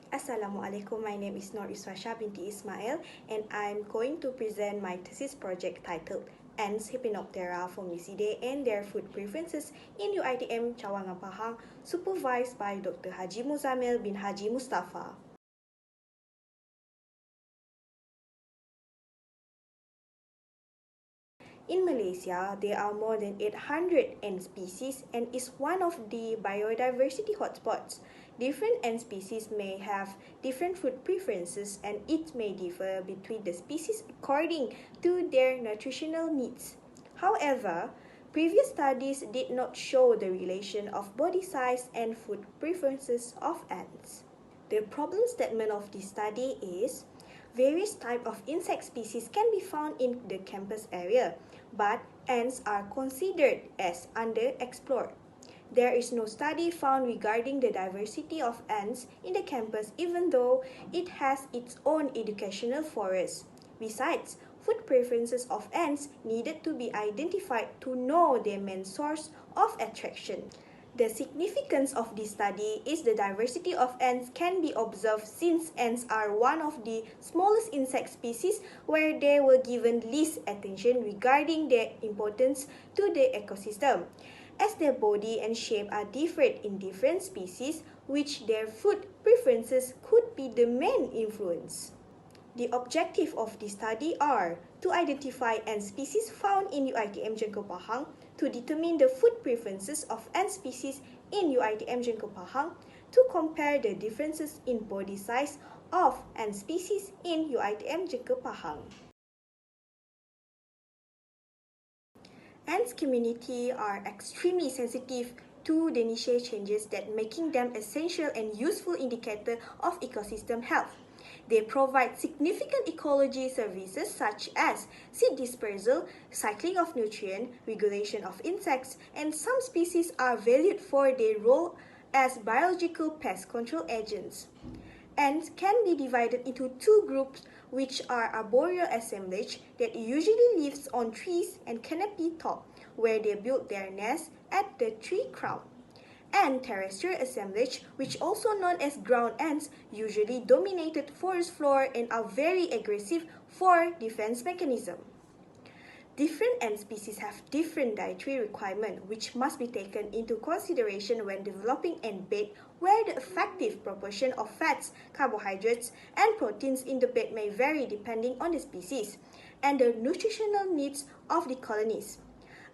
Assalamualaikum, my name is Nur Iswasha binti Ismail and I'm going to present my thesis project titled Ants, Hymenoptera, Formicidae and their food preferences in Uitm Cawangan, Pahang, supervised by Dr. Haji Muzamil bin Haji Mustafa. In Malaysia, there are more than 800 ant species and is one of the biodiversity hotspots. Different ant species may have different food preferences and it may differ between the species according to their nutritional needs. However, previous studies did not show the relation of body size and food preferences of ants. The problem statement of this study is various types of insect species can be found in the campus area, but ants are considered as underexplored. There is no study found regarding the diversity of ants in the campus even though it has its own educational forest. Besides, food preferences of ants needed to be identified to know their main source of attraction. The significance of this study is the diversity of ants can be observed since ants are one of the smallest insect species where they were given least attention regarding their importance to the ecosystem. As their body and shape are different in different species, which their food preferences could be the main influence. The objective of this study are to identify ant species found in Uitm Jengkau Pahang, to determine the food preferences of ant species in Uitm Jengkau Pahang, to compare the differences in body size of ant species in Uitm Jengkau Pahang. Ants community are extremely sensitive to the niche changes that making them essential and useful indicator of ecosystem health. They provide significant ecology services such as seed dispersal, cycling of nutrient, regulation of insects, and some species are valued for their role as biological pest control agents. Ants can be divided into two groups, which are arboreal assemblage that usually lives on trees and canopy top, where they build their nests at the tree crown, and terrestrial assemblage, which also known as ground ants, usually dominated forest floor and are very aggressive for defense mechanism. Different ant species have different dietary requirements which must be taken into consideration when developing ant bed, where the effective proportion of fats, carbohydrates, and proteins in the bed may vary depending on the species and the nutritional needs of the colonies.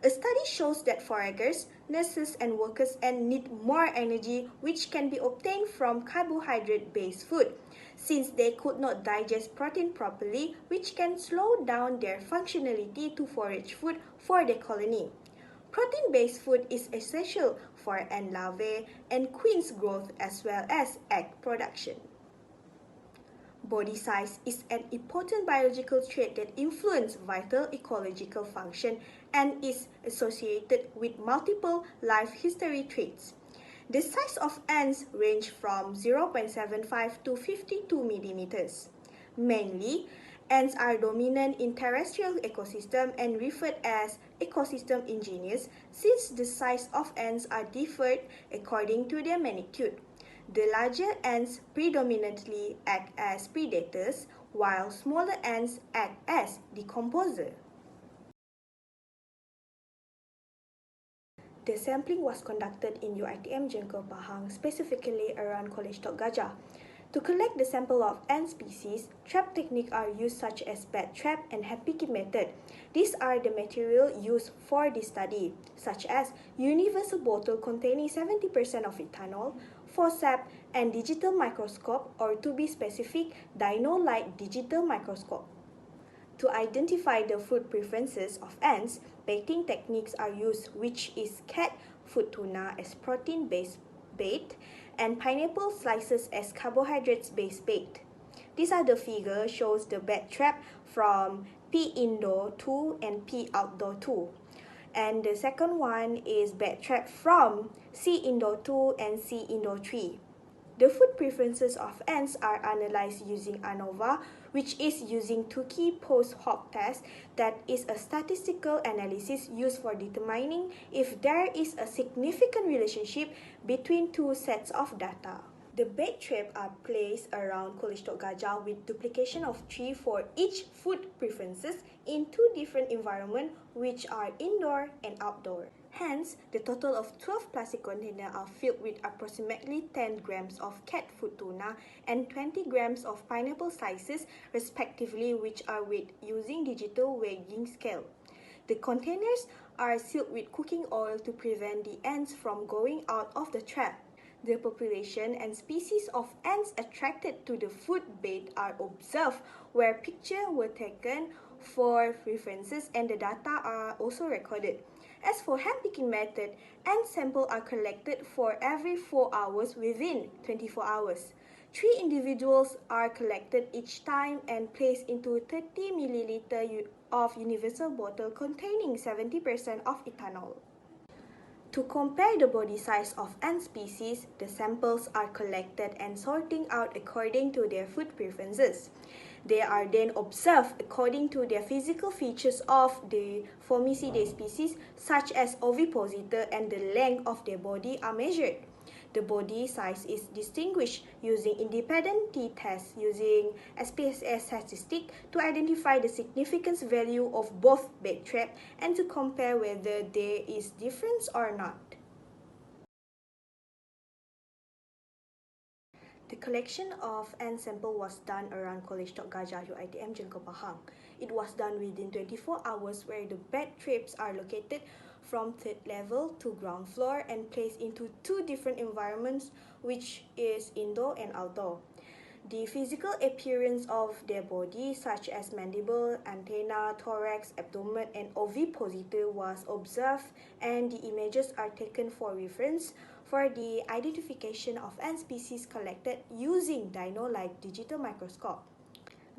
A study shows that foragers, nurses, and workers need more energy which can be obtained from carbohydrate-based food, since they could not digest protein properly, which can slow down their functionality to forage food for the colony. Protein-based food is essential for ant larvae and queen's growth as well as egg production. Body size is an important biological trait that influences vital ecological function and is associated with multiple life history traits. The size of ants range from 0.75 to 52 millimeters. Mainly, ants are dominant in terrestrial ecosystem and referred as ecosystem engineers since the size of ants are differed according to their magnitude. The larger ants predominantly act as predators, while smaller ants act as decomposers. The sampling was conducted in Uitm Jengkau Pahang, specifically around College Tok Gajah. To collect the sample of ant species, trap techniques are used such as bat trap and hand picking method. These are the material used for this study, such as universal bottle containing 70% of ethanol, forceps, and digital microscope, or to be specific, Dino-Light digital microscope. To identify the food preferences of ants, baiting techniques are used, which is cat food tuna as protein-based bait and pineapple slices as carbohydrates-based bait. This other figure shows the bat trap from P Indoor 2 and P Outdoor 2. And the second one is bat trap from C Indoor 2 and C Indoor 3. The food preferences of ants are analyzed using ANOVA, which is using Tukey post-hoc test that is a statistical analysis used for determining if there is a significant relationship between two sets of data. The bait trap are placed around College Tok Gajah with duplication of 3 for each food preferences in 2 different environments which are indoor and outdoor. Hence, the total of 12 plastic containers are filled with approximately 10 grams of cat food tuna and 20 grams of pineapple slices respectively, which are weighed using digital weighing scale. The containers are sealed with cooking oil to prevent the ants from going out of the trap. The population and species of ants attracted to the food bait are observed, where pictures were taken for references and the data are also recorded. As for handpicking method, ant samples are collected for every 4 hours within 24 hours. 3 individuals are collected each time and placed into 30 ml of universal bottle containing 70% of ethanol. To compare the body size of ant species, the samples are collected and sorting out according to their food preferences. They are then observed according to their physical features of the Formicidae species, such as ovipositor, and the length of their body are measured. The body size is distinguished using independent t-tests using SPSS statistic to identify the significance value of both bait trap and to compare whether there is difference or not. The collection of ant sample was done around College Tok Gajah Uitm Pahang. It was done within 24 hours, where the bait traps are located from 3rd level to ground floor and placed into 2 different environments, which is indoor and outdoor. The physical appearance of their body, such as mandible, antenna, thorax, abdomen, and ovipositor was observed, and the images are taken for reference for the identification of ant species collected using dino-like digital microscope.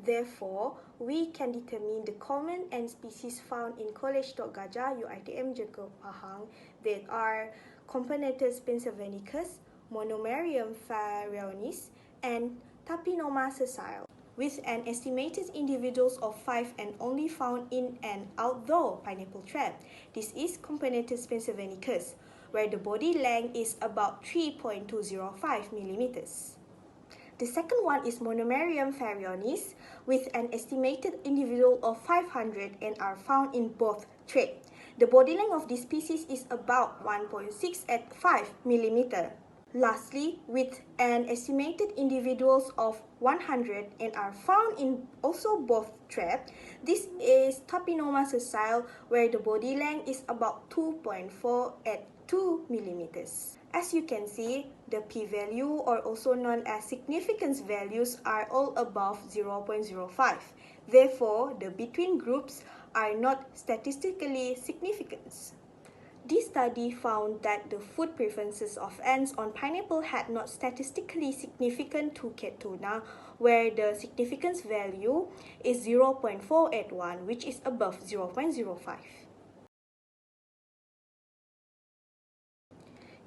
Therefore, we can determine the common ant species found in College Tok Gajah Uitm Pahang that are Camponetus pennsylvanicus, Monomerium pharionis, and Tapinoma sessile, with an estimated individuals of 5 and only found in an outdoor pineapple trap. This is Camponetus pennsylvanicus, where the body length is about 3.205 millimeters. The second one is Monomerium pharionis, with an estimated individual of 500 and are found in both traps. The body length of this species is about 1.6 at 5 millimeter. Lastly, with an estimated individuals of 100 and are found in also both traps, this is Tapinoma sessile, where the body length is about 2.4 at 2 millimeters. As you can see, the p-value, or also known as significance values, are all above 0.05. Therefore, the between groups are not statistically significant. This study found that the food preferences of ants on pineapple had not statistically significant to cat tuna, where the significance value is 0.481, which is above 0.05.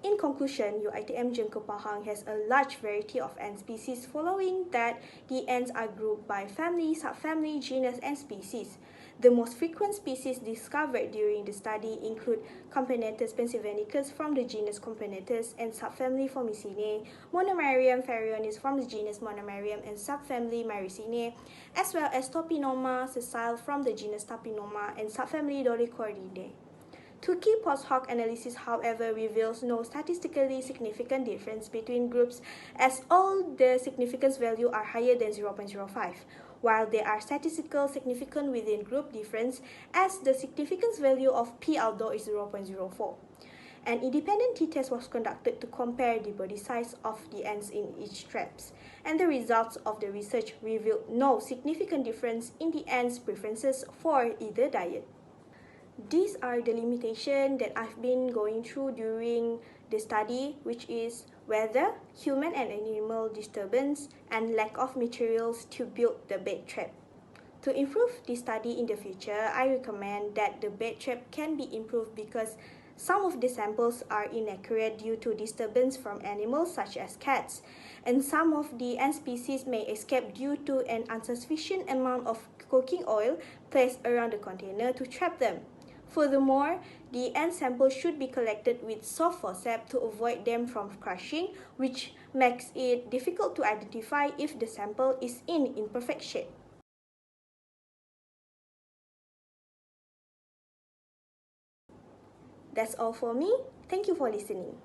In conclusion, Uitm Pahang has a large variety of ant species, following that the ants are grouped by family, subfamily, genus, and species. The most frequent species discovered during the study include Camponetus pennsylvanicus from the genus Camponetus and subfamily Formicidae, Monomerium pharionis from the genus Monomerium and subfamily Myricinae, as well as Tapinoma sessile from the genus Tapinoma and subfamily Dolichoridae. Two key post-hoc analysis, however, reveals no statistically significant difference between groups, as all the significance values are higher than 0.05, while there are statistical significance within group difference, as the significance value of P outdoor is 0.04. An independent t-test was conducted to compare the body size of the ants in each traps, and the results of the research revealed no significant difference in the ants' preferences for either diet. These are the limitations that I've been going through during the study, which is weather, human and animal disturbance, and lack of materials to build the bait trap. To improve this study in the future, I recommend that the bait trap can be improved because some of the samples are inaccurate due to disturbance from animals such as cats, and some of the ant species may escape due to an insufficient amount of cooking oil placed around the container to trap them. Furthermore, the ant sample should be collected with soft forceps to avoid them from crushing, which makes it difficult to identify if the sample is in imperfect shape. That's all for me. Thank you for listening.